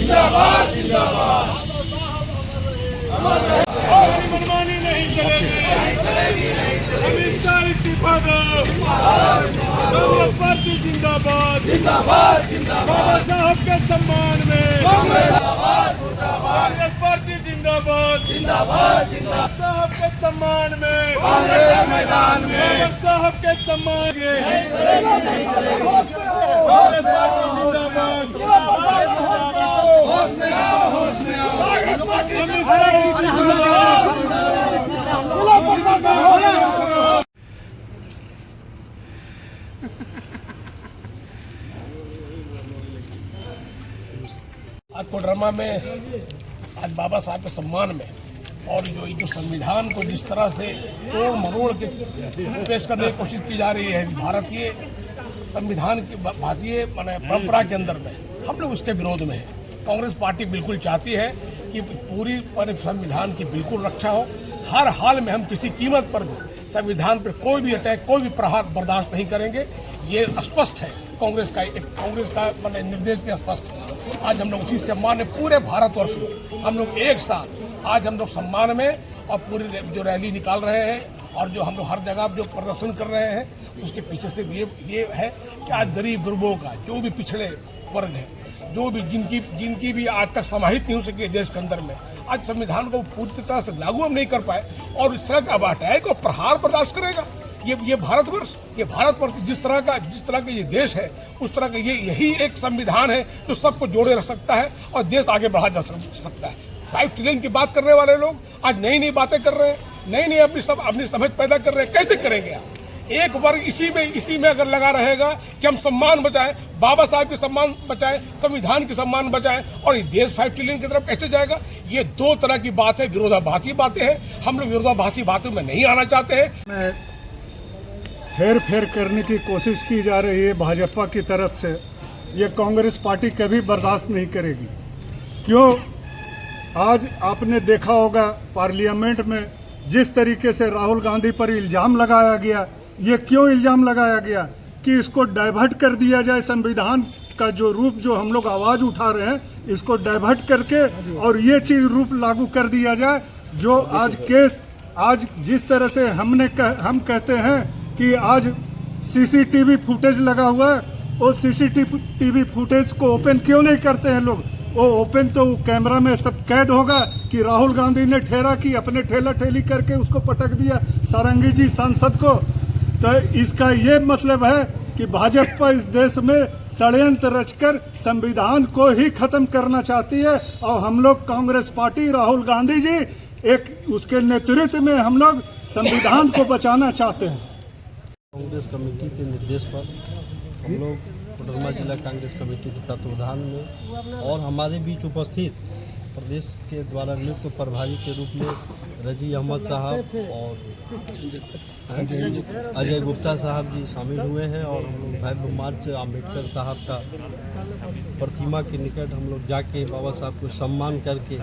जिंदाबाद जिंदाबाद। हमारी मनमानी नहीं चलेगी, अमित शाह इस्तीफा दो, कांग्रेस पार्टी जिंदाबाद जिंदाबाद जिंदाबाद। बाबा साहब के सम्मान में कांग्रेस पार्टी जिंदाबाद जिंदाबाद जिंदाबाद। साहब के सम्मान में कांग्रेस मैदान में, बाबा साहब के सम्मान में कांग्रेस पार्टी जिंदाबाद। होश में आओ, होश में आओ। अमित शाह आज कोडरमा में आज बाबा साहब के सम्मान में और जो संविधान को जिस तरह से तोड़ मरोड़ के पेश करने की कोशिश की जा रही है भारतीय संविधान की भारतीय परंपरा के अंदर में, हम लोग उसके विरोध में हैं। कांग्रेस पार्टी बिल्कुल चाहती है कि पूरी संविधान की बिल्कुल रक्षा हो। हर हाल में हम किसी कीमत पर भी संविधान पर कोई भी अटैक, कोई भी प्रहार बर्दाश्त नहीं करेंगे। ये स्पष्ट है, कांग्रेस का निर्देश भी स्पष्ट है। आज हम लोग उसी सम्मान में पूरे भारतवर्ष में हम लोग एक साथ आज हम लोग सम्मान में और पूरी जो रैली निकाल रहे हैं और जो हम लोग हर जगह जो प्रदर्शन कर रहे हैं, उसके पीछे से ये है कि आज गरीब गुरबों का जो भी पिछड़े वर्ग है, जो भी जिनकी भी आज तक समाहित नहीं हो सके देश के अंदर में, आज संविधान को पूरी तरह से लागू हम नहीं कर पाए और इस तरह का अटैक और प्रहार बर्दाश्त करेगा। ये भारतवर्ष जिस तरह का ये देश है, उस तरह का यही एक संविधान है जो सबको जोड़े रख सकता है और देश आगे बढ़ा जा सकता है। 5 ट्रिलियन की बात करने वाले लोग आज नई नई बातें कर रहे हैं, नई अपनी समझ पैदा कर रहे हैं। कैसे करेंगे आप? एक वर्ग इसी में अगर लगा रहेगा कि हम सम्मान बचाएं, बाबा साहब के सम्मान बचाएं, संविधान के सम्मान बचाएं, और ये देश 5 ट्रिलियन की तरफ कैसे जाएगा? ये दो तरह की बात है, विरोधाभासी बातें हैं। हम लोग विरोधाभासी बातों में नहीं आना चाहते हैं। हेर फेर करने की कोशिश की जा रही है भाजपा की तरफ से, ये कांग्रेस पार्टी कभी बर्दाश्त नहीं करेगी। क्यों? आज आपने देखा होगा पार्लियामेंट में जिस तरीके से राहुल गांधी पर इल्ज़ाम लगाया गया, ये क्यों इल्ज़ाम लगाया गया कि इसको डाइवर्ट कर दिया जाए, संविधान का जो रूप जो हम लोग आवाज़ उठा रहे हैं इसको डाइवर्ट करके और ये चीज़ रूप लागू कर दिया जाए। जो आज केस आज जिस तरह से हम कहते हैं कि आज सीसीटीवी फुटेज लगा हुआ है, वो सीसीटीवी फुटेज को ओपन क्यों नहीं करते हैं लोग? वो ओपन तो कैमरा में सब कैद होगा कि राहुल गांधी ने ठहरा कि अपने ठेला ठेली करके उसको पटक दिया सारंगी जी सांसद को। तो इसका ये मतलब है कि भाजपा इस देश में षड्यंत्र रचकर संविधान को ही खत्म करना चाहती है और हम लोग कांग्रेस पार्टी राहुल गांधी जी एक उसके नेतृत्व में हम लोग संविधान को बचाना चाहते हैं। कांग्रेस कमेटी के निर्देश पर हम लोग कोडरमा जिला कांग्रेस कमेटी के तत्वावधान में और हमारे बीच उपस्थित प्रदेश के द्वारा नियुक्त प्रभारी के रूप में रजी अहमद साहब और अजय गुप्ता साहब जी शामिल हुए हैं। और हम लोग भव्य मार्च अम्बेडकर साहब का प्रतिमा के निकट हम लोग जाके बाबा साहब को सम्मान करके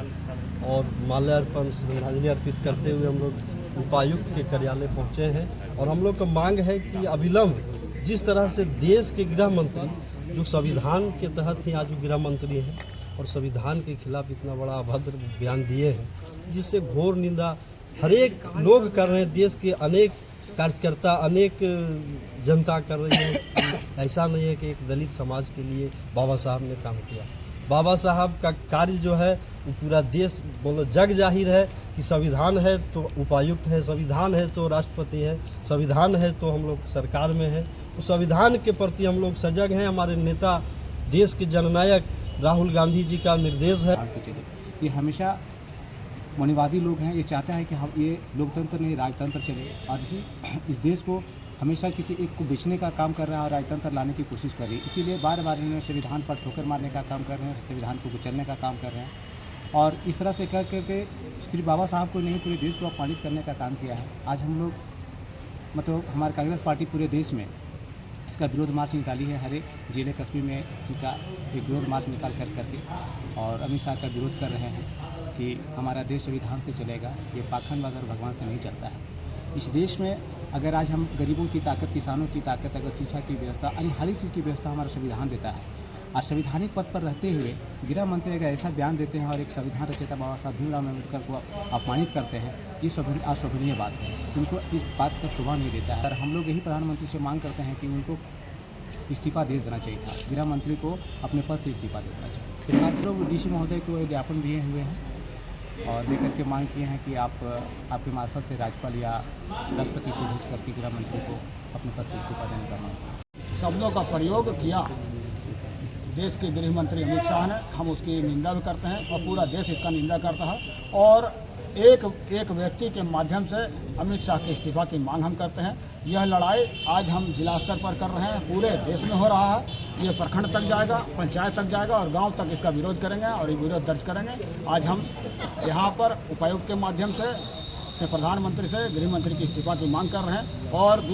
और माल्यार्पण श्रद्धांजलि अर्पित करते हुए हम लोग उपायुक्त के कार्यालय पहुंचे हैं। और हम लोग का मांग है कि अविलंब जिस तरह से देश के गृह मंत्री जो संविधान के तहत ही आज गृह मंत्री हैं और संविधान के खिलाफ इतना बड़ा अभद्र बयान दिए हैं, जिससे घोर निंदा हर एक लोग कर रहे हैं, देश के अनेक कार्यकर्ता अनेक जनता कर रही है। ऐसा नहीं है कि एक दलित समाज के लिए बाबा साहब ने काम किया। बाबा साहब का कार्य जो है वो पूरा देश जग जाहिर है कि संविधान है तो उपायुक्त है, संविधान है तो राष्ट्रपति है, संविधान है तो हम लोग सरकार में है। तो संविधान के प्रति हम लोग सजग हैं। हमारे नेता देश के जननायक राहुल गांधी जी का निर्देश है। ये हमेशा मनीवादी लोग हैं, ये चाहते हैं कि हम ये लोकतंत्र नहीं राजतंत्र चले, और इस देश को हमेशा किसी एक को बेचने का काम कर रहा है और राजतंत्र लाने की कोशिश कर रही है। इसीलिए बार बार इन्होंने संविधान पर ठोकर मारने का काम कर रहे हैं, संविधान को कुचलने का काम कर रहे हैं और इस तरह से कर करके सिर्फ बाबा साहब को नहीं पूरे देश को अपमानित करने का काम किया है। आज हम लोग हमारी कांग्रेस पार्टी पूरे देश में इसका विरोध मार्च निकाली है। हर एक जिले कस्बे में इनका एक विरोध मार्च निकाल करके और अमित शाह का विरोध कर रहे हैं कि हमारा देश संविधान से चलेगा। ये पाखंडवाद और भगवान से नहीं चलता है। इस देश में अगर आज हम गरीबों की ताकत, किसानों की ताकत, अगर शिक्षा की व्यवस्था, अन्य हर एक चीज़ की व्यवस्था हमारा संविधान देता है, आज संवैधानिक पद पर रहते हुए गृह मंत्री अगर ऐसा बयान देते हैं और एक संविधान रचयिता बाबा साहब भीमराव अम्बेडकर को अपमानित करते हैं, ये अशोभनीय बात है। उनको इस बात का शोभा नहीं देता है। और हम लोग यही प्रधानमंत्री से मांग करते हैं कि उनको इस्तीफा दे देना चाहिए था, गृह मंत्री को अपने पद से इस्तीफा दे देना चाहिए। फिलहाल लोग डीसी महोदय को एक ज्ञापन दिए हुए हैं और देकर के मांग किए हैं कि आपके मार्फत से राज्यपाल या राष्ट्रपति को भेज करके गृह मंत्री को अपने पद से इस्तीफा देने का मांग किया। शब्दों का प्रयोग किया देश के गृह मंत्री अमित शाह ने, हम उसकी निंदा भी करते हैं और पूरा देश इसका निंदा करता है। और एक व्यक्ति के माध्यम से अमित शाह के इस्तीफा की मांग हम करते हैं। यह लड़ाई आज हम जिला स्तर पर कर रहे हैं, पूरे देश में हो रहा है। ये प्रखंड तक जाएगा, पंचायत तक जाएगा और गांव तक इसका विरोध करेंगे और ये विरोध दर्ज करेंगे। आज हम यहाँ पर उपायुक्त के माध्यम से प्रधानमंत्री से गृह मंत्री की इस्तीफा की मांग कर रहे हैं और